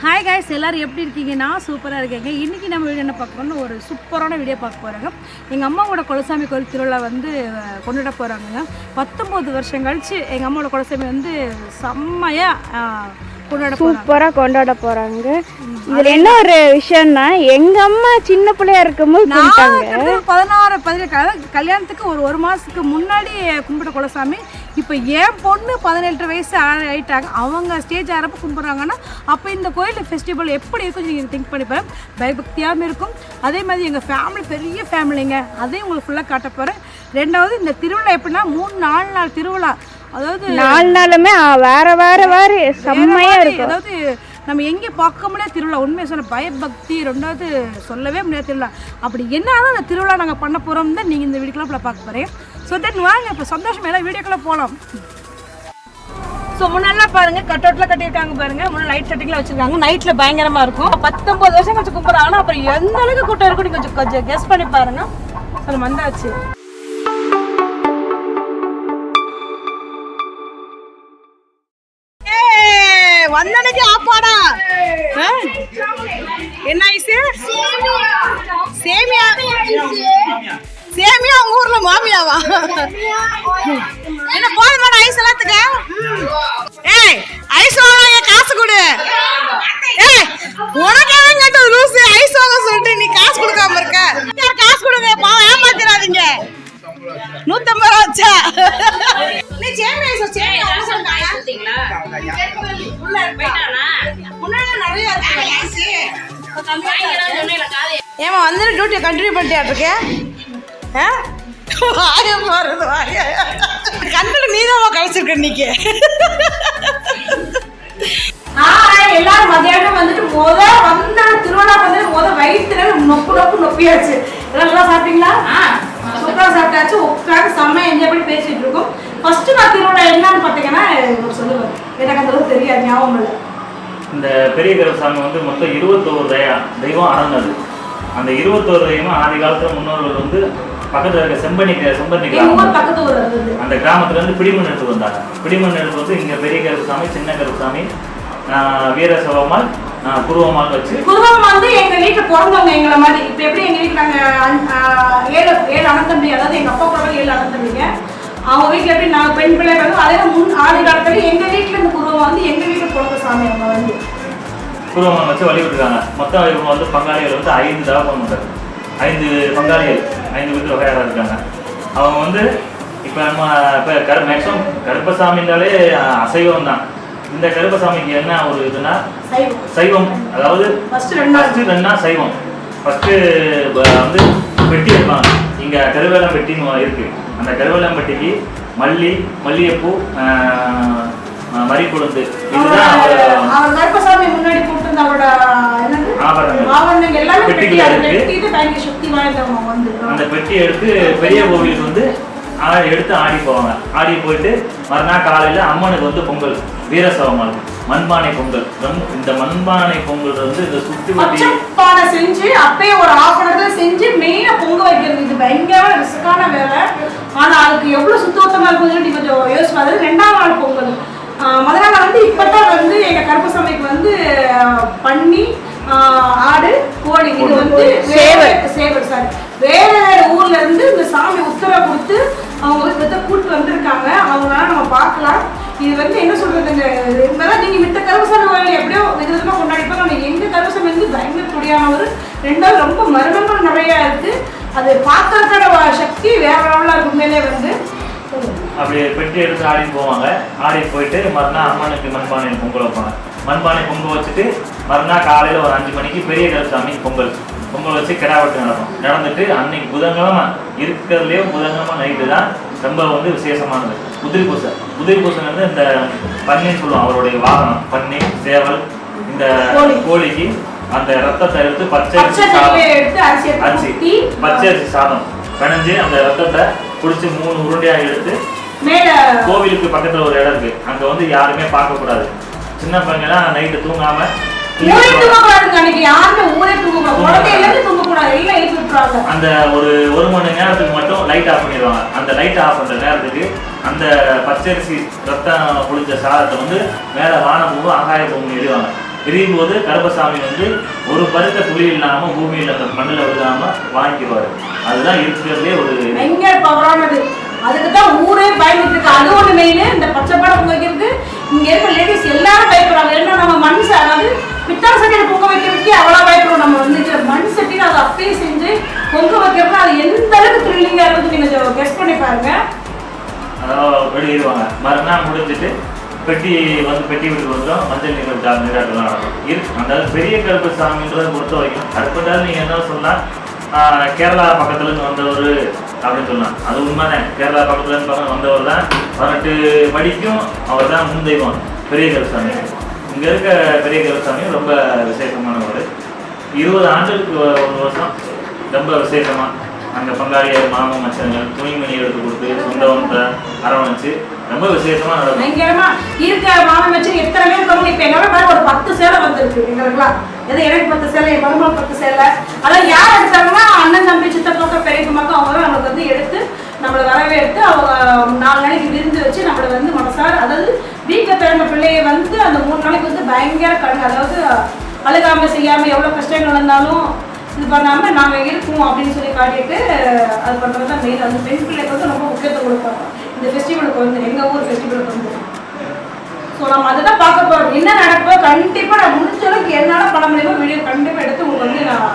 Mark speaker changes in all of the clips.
Speaker 1: Hi guys, எல்லோரும் எப்படி இருக்கீங்க? நான் சூப்பராக இருக்கேங்க. இன்றைக்கி நம்ம வீடியோ என்ன பார்க்க போகிறோம்னா ஒரு சூப்பரான வீடியோ பார்க்க போகிறாங்க. எங்கள் அம்மாவோட குலசாமி கோயில் திருவிழா வந்து கொண்டாட போகிறாங்க. 19 வருஷம் கழிச்சு எங்கள் அம்மாவோட குலசாமி வந்து செம்மையாக
Speaker 2: சூப்பராக கொண்டாட போகிறாங்க. இதில் என்ன ஒரு விஷயம்னா, எங்கள் அம்மா சின்ன பிள்ளையா இருக்கும்போது
Speaker 1: 16 கல்யாணத்துக்கு ஒரு மாதத்துக்கு முன்னாடி கும்பிட்ட குலசாமி இப்போ என் பொண்ணு 17 வயசு ஆகிட்டாங்க. அவங்க ஸ்டேஜ் ஆகிறப்ப கும்பிட்றாங்கன்னா அப்போ இந்த கோயில் ஃபெஸ்டிவல் எப்படி இருக்கும் நீங்கள் திங்க் பண்ணிப்பேன். பயபக்தியாகவும் இருக்கும். அதே மாதிரி எங்கள் ஃபேமிலி பெரிய ஃபேமிலிங்க, அதையும் உங்களுக்கு ஃபுல்லாக காட்ட போகிறேன். ரெண்டாவது இந்த திருவிழா எப்படின்னா 3-4 நாள் திருவிழா, அதாவது 4
Speaker 2: நாளுமே வேற வேற வேற செம்மையா இருக்கும்.
Speaker 1: அதாவது நம்ம எங்கே பார்க்க முடியாது திருவிழா. உண்மையை சொன்ன பயபக்தி, ரெண்டாவது சொல்லவே முடியாது திருவிழா. அப்படி என்னதான் அந்த திருவிழா நாங்கள் பண்ண போகிறோம் தான் நீங்கள் இந்த வீடியோக்குள்ள பார்க்க போகிறேன். ஸோ தென் வாங்க இப்போ சந்தோஷம் எல்லாம் வீடியோக்குள்ளே போகலாம். ஸோ முன்னெல்லாம் பாருங்க கட் அவுட்ல கட்டியிருக்காங்க பாருங்க. முன்னாடி லைட் செட்டிங்லாம் வச்சிருக்காங்க. நைட்ல பயங்கரமா இருக்கும். 19 வருஷம் கொஞ்சம் கும்பிட்றாங்கன்னா அப்புறம் எந்த அளவுக்கு கூட்டம் இருக்கும் கொஞ்சம் கெஸ் பண்ணி பாருங்க. அது வந்தாச்சு. வந்தனைக்கு ஆப்பாடா என்ன ஐஸ்? சேமியா. சேமியா உங்க ஊர்ல மாமியாவா? என்ன போதுமான ஐஸ் எல்லாத்துக்கு? ஏய் ஐஸ் வாங்க, காசு கொடு. ஏய் உனக்காக கேட்ட லூசு, ஐஸ் வாங்க சொல்லிட்டு நீ காசு கொடுக்காம இருக்க. காசு கொடுங்க, பாவம் ஏமாத்திராதீங்க. 150 ரூபா வச்சா நீ சேமியா ஐஸ் சேமியா சொல்லுங்க. ஏமா வந்து டியூட்டியை கண்டினியூ பண்ணிட்டே கண்டுட்டு நீதான் கழிச்சிருக்க இன்னைக்கு. எல்லாரும் மதியானம் வந்துட்டு வந்த திருவிழா வந்து வயிற்றுல நொப்பியாச்சு. நல்லா சாப்பிட்டீங்களா? சூப்பராக சாப்பிட்டாச்சு. உட்காந்து செம்மையா என்ஜாய் பண்ணி பேசிட்டு இருக்கோம். ஃபர்ஸ்ட் நான் திருவிழா என்னன்னு பார்த்தீங்கன்னா சொல்லுவேன், எனக்கு அந்த அளவுக்கு தெரியாது, ஞாபகம் இல்லை.
Speaker 3: இந்த பெரிய கருப்பசாமி வந்து மொத்தம் 21 தெய்வம் அடங்குது. அந்த 21 தெய்வம் ஆதி காலத்துல முன்னோர்கள் வந்து பக்கத்துல இருக்க செம்பனி அந்த கிராமத்துல இருந்து பிடிமண் எடுத்து வந்தாங்க. பிடிமண் எடுத்து வந்து இங்க பெரிய கருப்பசாமி, சின்ன கருப்பசாமி, வீர சவமால், குருவமால் வச்சு.
Speaker 1: குருவம் வந்து எங்க வீட்டுல பிறந்தவங்க எங்களை மாதிரி. இப்ப எப்படி எங்க வீட்டுல நாங்க 7 அண்ணன், அதாவது எங்க அப்பா கூட 7 அண்ணன். அவங்க வீட்டுல எப்படி நாங்க பெண் பிள்ளை வந்து அதே ஆதி காலத்துல எங்க வீட்டுல இந்த குருவம் வந்து எங்க வீட்டுல பிறந்த சாமி. அவங்க வந்து
Speaker 3: குருவமால் வச்சு வழிபட்டுருக்காங்க. மொத்தம் இவங்க வந்து பங்காளிகள் வந்து 5 தவம் பண்றாங்க. 5 பங்காளிகள் 5 வீட்டு வகையாக இருக்காங்க. அவங்க வந்து இப்போ நம்ம இப்போ மேக்ஸிமம் கருப்பசாமினாலே அசைவம் தான். இந்த கருப்பசாமிக்கு என்ன ஒரு இதுனா சைவம், அதாவது ஃபர்ஸ்ட் 2 நாள் சைவம். ஃபர்ஸ்ட் வந்து பெட்டி எடுப்பாங்க. இங்கே கருவேலம் பெட்டின்னு இருக்கு. அந்த கருவேலம் பெட்டிக்கு மல்லிகைப்பூ, மறிக்குழுந்து, இதுதான்
Speaker 1: கருப்பசாமி முன்னாடி போட்டு
Speaker 3: ஆபரணங்கள் பெட்டிக்குள்ள இருக்கு. அந்த பெட்டி எடுத்து பெரிய கோவிலுக்கு வந்து எடுத்து ஆடி போவாங்க. ஆடி போயிட்டு மறுநாள் காலையில அம்மனுக்கு வந்து பொங்கல், வீரசவமால் மண்பானை பொங்கல். இந்த மண்பானை பொங்கல் வந்து இந்த சுத்தி
Speaker 1: பானை செஞ்சு அப்பயே ஒரு 1/2 மணி நேரத்துல செஞ்சு மெயினா பொங்க வைக்கிறது. இது பயங்கர ரிஸ்கான வேலை. ஆனா அதுக்கு எவ்வளவு சுத்தமா இருக்கும்னு கொஞ்சம் யோசிச்சு பாரு. 2ஆம் நாள் பொங்கல். முதல் நாள் வந்து இப்பதான் வந்து எங்க கருப்பசாமிக்கு வந்து பண்ணி ஆடு, கோழி, இது வந்து சேவல் சாரி வேற வேற ஊர்ல இருந்து இந்த சாமி உத்தரவு கொடுத்து அவங்க கூட்டு வந்திருக்காங்க. அவங்களால நம்ம பார்க்கலாம். இது வந்து என்ன சொல்றதுங்க, இருந்தாலும் நீங்க மித்த கருப்பசாமி கோயில் எப்படியோ விதவிதமா கொண்டாடிப்பாங்க. நம்ம எங்க கருப்பசாமி வந்து பயங்கர துடியானவர். 2வது ரொம்ப மர்மங்கள் நிறைய இருக்கு. அது பார்க்கறதுக்கான சக்தி வேற லெவலா இருக்கும். மேலே வந்து
Speaker 3: அப்படி பெட்டி எடுத்து ஆடி போவாங்க. ஆடி போயிட்டு மறுநாள் அம்மனுக்கு மண்பானை பொங்கல் வைப்பாங்க. மண்பானை பொங்கல் வச்சுட்டு மறுநாள் காலையில் ஒரு 5 மணிக்கு பெரிய கருப்பசாமி பொங்கல் வச்சு கிடாவட்டு நடந்துட்டு அன்னைக்கு புதன்கிழமை இருக்கிறதுலேயே புதன்கிழமை நைட்டு தான் ரொம்ப வந்து விசேஷமானது. உதிரி பூசை இந்த பன்னின்னு சொல்லுவோம். அவருடைய வாகனம் பன்னி, சேவல். இந்த கோழிக்கு அந்த ரத்தத்தை எடுத்து பச்சரிசி சாதம் கணிஞ்சு அந்த ரத்தத்தை குடிச்சு 3 உருண்டையாக எடுத்து கோவிலுக்கு பக்கத்துல ஒரு இடம் இருக்கு. அங்க வந்து யாருமே பார்க்க கூடாது. சின்ன பையன்லாம் நைட்டு தூங்காம அந்த ஒரு மணி நேரத்துக்கு மட்டும் லைட் ஆஃப் பண்ணிடுவாங்க. அந்த லைட் ஆஃப் பண்ற நேரத்துக்கு அந்த பச்சரிசி ரத்தம் குளிச்ச சாதத்தை வந்து மேல வானப்பூவும் ஆகாய பூவும் எரிவாங்க. பிரியும் போது கருப்பசாமி வந்து ஒரு பருக்க துளி இல்லாம பூமியில அந்த மண்ணில் விழுகாம வாங்கிக்குவாரு. அதுதான் இருக்கிறதுலே ஒரு
Speaker 1: பயங்கர பவரானது. அதுக்கு தான் ஊரே பயந்துட்டு இருக்கு. அது ஒண்ணு மெயின். இந்த பச்சை படம் வைக்கிறது இங்க இருக்க லேடிஸ் எல்லாரும் பயப்படுறாங்க. ஏன்னா நம்ம மண் அதாவது பித்தளை சட்டியில பொங்க வைக்கிறதுக்கே அவ்வளோ பயப்படுறோம். நம்ம வந்து மண் சட்டியில அதை அப்படியே செஞ்சு பொங்க வைக்கிறதுனா அது எந்த அளவுக்கு த்ரில்லிங்கா இருக்குது நீங்க கெஸ் பண்ணி பாருங்க.
Speaker 3: அதாவது வெளியிடுவாங்க. மறுநாள் முடிஞ்சிட்டு பெட்டி வீட்டுக்கு வந்துடும். மஞ்சள் நீராட்டெல்லாம் நடக்கும். அந்த பெரிய கருப்பசாமின்றதை பொறுத்த வரைக்கும் கருப்பட்டால் நீங்கள் என்ன சொல்லலாம், கேரளா பக்கத்துலேருந்து வந்தவர் அப்படின்னு சொல்லலாம். அது உண்மைதான். கேரளா பக்கத்துலேருந்து வந்தவர் தான். 18 படிக்கும் அவர் தான் முன் தெய்வம் பெரிய கருப்பசாமி. இங்கே இருக்க பெரிய கருப்பசாமி ரொம்ப விசேஷமானவர். 20 ஆண்டுகளுக்கு ஒரு வருஷம் ரொம்ப விசேஷமாக அங்கே பங்காளியார் மாமன் மச்சங்கள் துணிமணி எடுத்து கொடுத்து சொந்தவத்தை அரவணைச்சு ரொம்ப விசேஷமா நடக்கும்.
Speaker 1: பயங்கரமா இருக்க மாமன் மச்சன் எத்தனை பேர் இருக்காங்க. இப்போ என்னோட பேர் ஒரு 10 சேலை வந்திருக்கு எங்களுக்குலாம். எனக்கு 10 சேலை, என் மருமகள் 10 சேலை. அதான் யார் எடுத்தாங்கன்னா அண்ணன் தம்பி சித்தப்பாக்க பெரியம்மாக்கும் அவங்க நம்மளுக்கு வந்து எடுத்து நம்மளை வரவேற்று அவங்க 4 நாளைக்கு விருந்து வச்சு நம்மளை வந்து மனசார அதாவது வீட்டில் பிறந்த பிள்ளைய வந்து அந்த 3 நாளைக்கு வந்து பயங்கர அதாவது அழுகாம செய்யாம எவ்வளோ கஷ்டங்கள் இருந்தாலும் இது பண்ணாம நாங்கள் இருக்கோம் அப்படின்னு சொல்லி காட்டிட்டு அது பண்ணுறது தான் மெயின். அந்த பெண் பிள்ளைக்கு வந்து ரொம்ப முக்கியத்துவம் கொடுப்பாங்க இந்த ஃபெஸ்டிவலுக்கு வந்து, எங்கள் ஊர் ஃபெஸ்டிவலுக்கு வந்து. ஸோ நம்ம அதை தான் பார்க்க போகிறோம். என்ன நடக்கோ கண்டிப்பாக நான் முடிஞ்ச அளவுக்கு என்னால் பண்ண முடியுமோ வீடியோ கண்டிப்பாக எடுத்து உங்களுக்கு வந்து நான்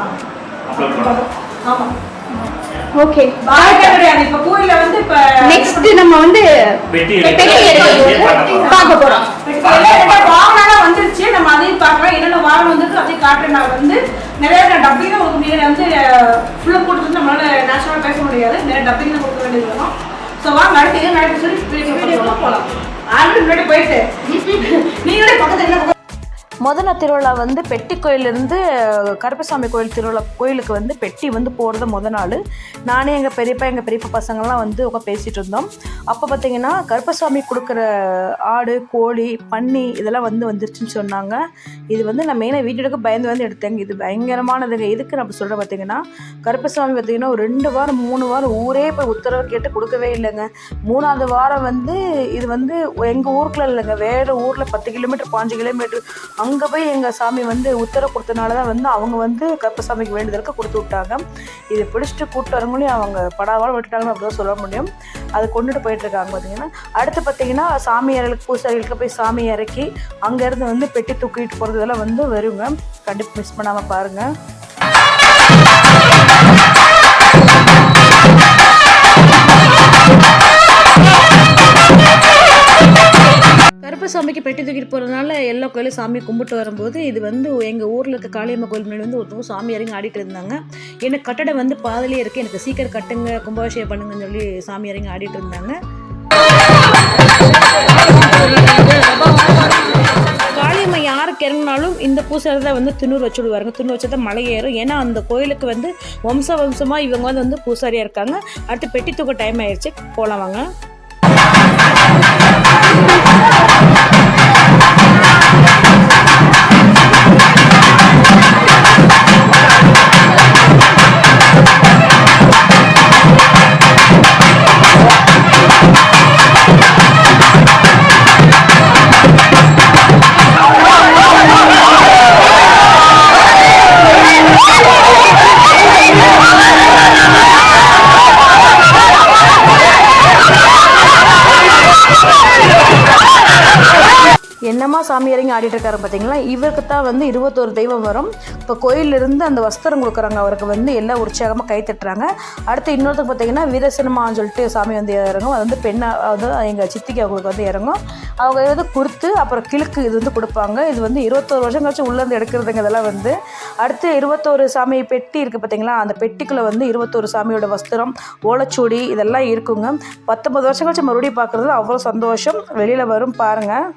Speaker 1: ஆமாம்.
Speaker 2: ஓகே
Speaker 1: கிடையாது. இப்போ கோயிலில் வந்து இப்போ
Speaker 2: நெக்ஸ்ட் நம்ம வந்து பார்க்க போகிறோம்.
Speaker 1: வாகனம் வந்துருச்சு. நம்ம அதையும் பார்க்கலாம். என்னென்ன வாகனம் வந்துருக்கு அதையும் காட்டுறேன். நான் வந்து நிறைய டப்பிங் தான் உங்களுக்கு வந்து ஃபுல்லாக போட்டு நம்மளால நேச்சுரலாக பேச முடியாது. நிறைய டப்பிங் தான் கொடுக்க வேண்டியது வரும். ஸோ வாங்க அடுத்து என்ன நடக்குது சொல்லி வீடியோ போகலாம். ஆல்ரெடி முன்னாடி போயிட்டு நீங்களே பக்கத்தில்
Speaker 4: முதல்ல திருவிழா வந்து பெட்டி கோயிலிருந்து கருப்பசாமி கோயிலுக்கு வந்து பெட்டி வந்து போகிறது முதல் நாள். நானே எங்கள் பெரியப்பா பசங்கள்லாம் வந்து உட்காந்து பேசிகிட்டு இருந்தோம். அப்போ பார்த்திங்கன்னா கருப்பசாமி கொடுக்குற ஆடு, கோழி, பன்னி இதெல்லாம் வந்துருச்சுன்னு சொன்னாங்க. இது வந்து நான் மெயினாக வீடியோக்கு பயந்து எடுத்தேங்க. இது பயங்கரமானதுங்க. எதுக்கு நான் அப்படி சொல்கிறேன் பார்த்திங்கன்னா, கருப்பசாமி பார்த்திங்கன்னா ஒரு 2 வாரம் 3 வாரம் ஊரே போய் உத்தரவு கேட்டு கொடுக்கவே இல்லைங்க. 3ஆவது வாரம் வந்து இது வந்து எங்கள் ஊருக்குள்ள இல்லைங்க, வேறு ஊரில் 10 கிலோமீட்டர் 5 கிலோமீட்டர் அங்கே போய் எங்கள் சாமி வந்து உத்தரவு கொடுத்தனால தான் வந்து அவங்க வந்து கருப்பசாமிக்கு வேண்டுதலுக்கு கொடுத்து விட்டாங்க. இதை பிடிச்சிட்டு கூப்பிட்டு வரவங்களையும் அவங்க படாவால் விட்டுட்டாங்கன்னு அப்படி தான் சொல்ல முடியும். அதை கொண்டுட்டு போயிட்டுருக்காங்க. பார்த்திங்கன்னா அடுத்து பார்த்திங்கன்னா சாமியார்களுக்கு பூசாரிகளுக்கு போய் சாமி இறக்கி அங்கேருந்து வந்து பெட்டி தூக்கிட்டு போகிறது இதெல்லாம் வந்து வருங்க. கண்டிப்பாக மிஸ் பண்ணாமல் பாருங்கள். கருப்பசாமிக்கு பெட்டி தூக்கிட்டு போகிறதுனால எல்லா கோயிலும் சாமி கும்பிட்டு வரும்போது இது வந்து எங்கள் ஊரில் இருக்க காளியம்மா கோயில் முன்னாடி வந்து ஒருத்தவங்க சாமி இறங்கி ஆடிட்டு இருந்தாங்க. எனக்கு கட்டடை வந்து பாதிலே இருக்குது, எனக்கு சீக்கிரம் கட்டுங்க கும்பாபிஷேகம் பண்ணுங்கன்னு சொல்லி சாமி இறங்கி ஆடிட்டு இருந்தாங்க. காளியம்மா யாருக்கு இறங்கினாலும் இந்த பூசாரி தான் வந்து துண்ணூறு வச்சு விடுவாருங்க. துண்ணூறு வச்சு தான் மலை ஏறும். ஏன்னா அந்த கோயிலுக்கு வந்து வம்சமாக இவங்க வந்து பூசாரியாக இருக்காங்க. அடுத்து பெட்டி தூக்க டைம் ஆயிடுச்சு, போகலாம் வாங்க. என்னம்மா சாமி இறங்கி ஆடிட்டு இருக்காரு பார்த்தீங்களா. இவருக்கு தான் வந்து 21 தெய்வம் வரும். இப்போ கோயிலிருந்து அந்த வஸ்திரம் கொடுக்குறாங்க. அவருக்கு வந்து எல்லாம் உற்சாகமாக கை தட்டுறாங்க. அடுத்து இன்னொருத்தருக்கு பார்த்தீங்கன்னா வீரசினமான்னு சொல்லிட்டு சாமி வந்து இறங்கும். அது வந்து அது எங்கள் சித்திக்கு அவங்களுக்கு வந்து இறங்கும். அவங்க வந்து குறுத்து அப்புறம் கிழக்கு இது வந்து கொடுப்பாங்க. இது வந்து 21 வருஷம் கழிச்சு உள்ளேருந்து எடுக்கிறதுங்க. இதெல்லாம் வந்து அடுத்து 21 சாமி பெட்டி இருக்குது பார்த்தீங்களா. அந்த பெட்டிக்குள்ளே வந்து 21 சாமியோட வஸ்திரம், ஓலைச்சூடி இதெல்லாம் இருக்குங்க. 19 வருஷம் கழிச்சு மறுபடியும் பார்க்குறது அவ்வளோ சந்தோஷம். வெளியில் வரும் பாருங்கள்.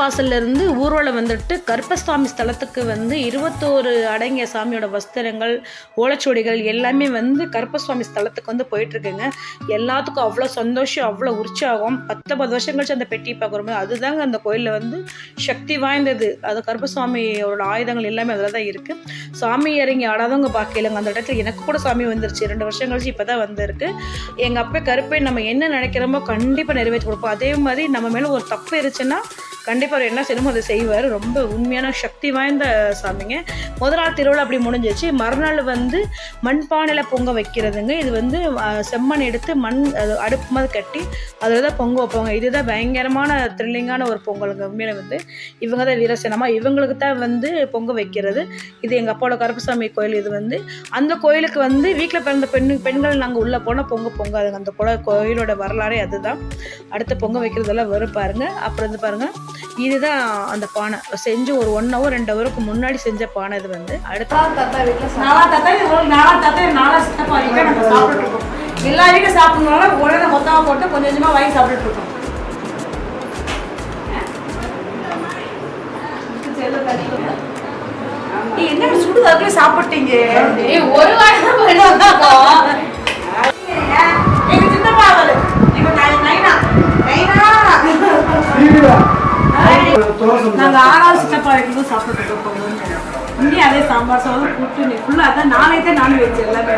Speaker 4: வாசல்லேருந்து ஊர்வலம் வந்துட்டு கருப்பசாமி ஸ்தலத்துக்கு வந்து 21 அடங்கிய சாமியோட வஸ்திரங்கள், ஓலைச்சுவடிகள் எல்லாமே வந்து கருப்பசாமி ஸ்தலத்துக்கு வந்து போயிட்டுருக்குங்க. எல்லாத்துக்கும் அவ்வளோ சந்தோஷம், அவ்வளோ உற்சாகம். 19 வருஷம் கழிச்சு அந்த பெட்டி பார்க்குறோமே, அதுதாங்க அந்த கோயிலில் வந்து சக்தி வாய்ந்தது. அது கருப்பசாமியோட ஆயுதங்கள் எல்லாமே அதில் தான் இருக்குது. சாமி இறங்கி ஆடாதவங்க பார்க்கலங்க. அந்த இடத்துல எனக்கு கூட சாமி வந்துருச்சு 2 வருஷம் கழிச்சு இப்போ தான் வந்திருக்கு. எங்கள் அப்பா கருப்பை நம்ம என்ன நினைக்கிறோமோ கண்டிப்பாக நிறைவேற்றி கொடுப்போம். அதே மாதிரி நம்ம மேலே ஒரு தப்பு இருந்துச்சுன்னா கண்டிப்பாக அவர் என்ன செய்யணுமோ அதை செய்வார். ரொம்ப உண்மையான சக்தி வாய்ந்த சாமிங்க. முதல் நாள் திருவிழா அப்படி முடிஞ்சிச்சு. மறுநாள் வந்து மண்பானையில் பொங்க வைக்கிறதுங்க. இது வந்து செம்மண் எடுத்து மண் அடுப்பு மாதிரி கட்டி அதில் தான் பொங்க வைப்பாங்க. இதுதான் பயங்கரமான த்ரில்லிங்கான ஒரு பொங்கலுங்க. உண்மையில வந்து இவங்க தான் வீரசேனமா, இவங்களுக்கு தான் வந்து பொங்க வைக்கிறது. இது எங்கள் அப்பாவோட கருப்பசாமி கோயில். இது வந்து அந்த கோயிலுக்கு வந்து வீட்டில் பிறந்த பெண்கள் நாங்கள் உள்ளே போனால் பொங்காதுங்க. அந்த கோயிலோட வரலாறே அதுதான். அடுத்த பொங்க வைக்கிறதெல்லாம் வரும் பாருங்க. அப்புறம் வந்து பாருங்க, இதுதான் அந்த பானை செஞ்சு ஒரு 1 hour 2 hourக்கு முன்னாடி செஞ்ச பானை. இது வந்து அடுத்த
Speaker 1: நாலா சித்தப்பா வீட்டில் நாங்கள் சாப்பிட்டுட்டு இருக்கோம். எல்லா வீட்டும் சாப்பிட்றதுனால உடனே மொத்தமாக போட்டு கொஞ்சம் கொஞ்சமாக வாங்கி சாப்பிட்டுட்டு இருக்கோம். என்ன சுடு அதுக்குள்ளே சாப்பிட்டீங்க?
Speaker 2: ஒரு வாரம்
Speaker 1: எங்க சித்தப்பா அவரு எங்க நைனா நாங்க 6வது சித்தப்பா வீட்டுக்கும் சாப்பிட்டு இருக்கோம். இங்கேயும் அதே சாம்பார் சாதம் கூட்டு ஃபுல்லாக அதான் நாளைக்கு நான்வெஜ் எல்லாமே.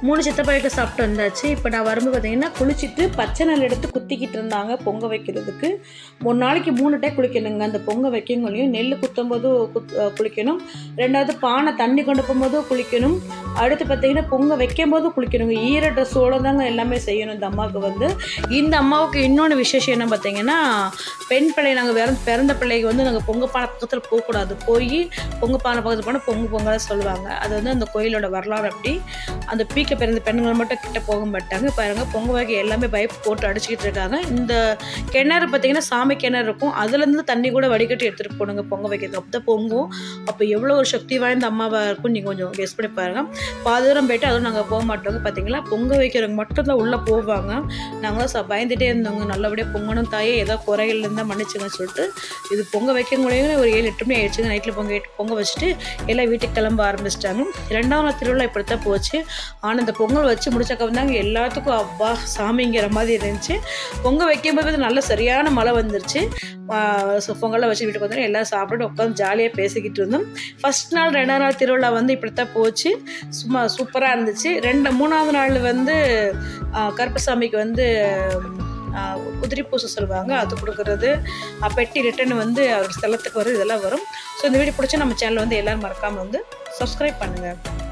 Speaker 4: 3 சித்தப்பா வீட்டில் சாப்பிட்டு வந்தாச்சு. இப்போ நான் வரும்போது பார்த்தீங்கன்னா குளிச்சுட்டு பச்சை நெல் எடுத்து குத்திக்கிட்டு இருந்தாங்க பொங்க வைக்கிறதுக்கு. 3 நாளைக்கு 3 டைம் குளிக்கணுங்க. அந்த பொங்க வைக்கங்களையும் நெல் குத்தும் போதும் குளிக்கணும். 2வது பானை தண்ணி கொண்டு போகும்போதும் குளிக்கணும். அடுத்து பார்த்தீங்கன்னா பொங்க வைக்கும் போதும் குளிக்கணுங்க. ஈர ட்ரெஸ்ஸோடு தாங்க எல்லாமே செய்யணும் இந்த அம்மாவுக்கு வந்து. இந்த அம்மாவுக்கு இன்னொன்று விசேஷம் என்ன பார்த்தீங்கன்னா, பெண் பிள்ளை நாங்கள் பிறந்த பிள்ளைக்கு வந்து நாங்கள் பொங்க பானை பக்கத்தில் போகக்கூடாது. போய் பொங்க பானை பக்கத்தில் போனால் பொங்கல் சொல்லுவாங்க. அது வந்து அந்த கோயிலோட வரலாறு. அப்படி அந்த வீட்டில் பிறந்த பெண்கள் மட்டும் கிட்ட போக மாட்டாங்க. பாருங்கள் பொங்க வைக்க எல்லாமே பைப் போட்டு அடிச்சுக்கிட்டு இருக்காங்க. இந்த கிணறு பார்த்தீங்கன்னா சாமி கிணறு இருக்கும். அதுலேருந்து தண்ணி கூட வடிகட்டி எடுத்துகிட்டு போகணுங்க பொங்க வைக்கிறது. அப்போ தான் பொங்கும். அப்போ எவ்வளோ ஒரு சக்தி வாய்ந்த அம்மாவாக இருக்கும் நீங்கள் கொஞ்சம் கெஸ் பண்ணி பாருங்கள். பாதுகாரம் போய்ட்டு அதுவும் நாங்கள் போக மாட்டோங்க. பார்த்தீங்களா பொங்க வைக்கிறவங்க மட்டும்தான் உள்ளே போவாங்க. நாங்கள் பயந்துகிட்டே இருந்தோங்க, நல்லபடியாக பொங்கணும் தாயே, ஏதோ குறைகள் இருந்தால் மன்னிச்சுங்கன்னு சொல்லிட்டு. இது பொங்க வைக்கங்கூடவே ஒரு 7-8 மணி ஆயிடுச்சுங்க. நைட்டில் பொங்க வச்சுட்டு எல்லாம் வீட்டுக்கு கிளம்ப ஆரம்பிச்சிட்டாங்க. 2வது நாள் திருவிழா இப்படித்தான் போச்சு. ஆனால் இந்த பொங்கல் வச்சு முடிச்சக்க வந்தாங்க எல்லாத்துக்கும் அப்பா சாமிங்கிற மாதிரி இருந்துச்சு. பொங்கல் வைக்கும்போது நல்ல சரியான மழை வந்துருச்சு. பொங்கலாம் வச்சு வீட்டுக்கு வந்தோம். எல்லாம் சாப்பிட்டு உட்காந்து ஜாலியாக பேசிக்கிட்டு இருந்தோம். ஃபஸ்ட் நாள் 2வது நாள் திருவிழா வந்து இப்படித்தான் போச்சு. சும்மா சூப்பராக இருந்துச்சு. 3வது நாள் வந்து கருப்பசாமிக்கு வந்து உதிரி பூசை சொல்லுவாங்க, அது கொடுக்குறது. பெட்டி ரிட்டன் வந்து அவர் ஸ்தலத்துக்கு வரும். இதெல்லாம் வரும். ஸோ இந்த வீடியோ பிடிச்சா நம்ம சேனல் வந்து எல்லோரும் மறக்காமல் வந்து சப்ஸ்கிரைப் பண்ணுங்கள்.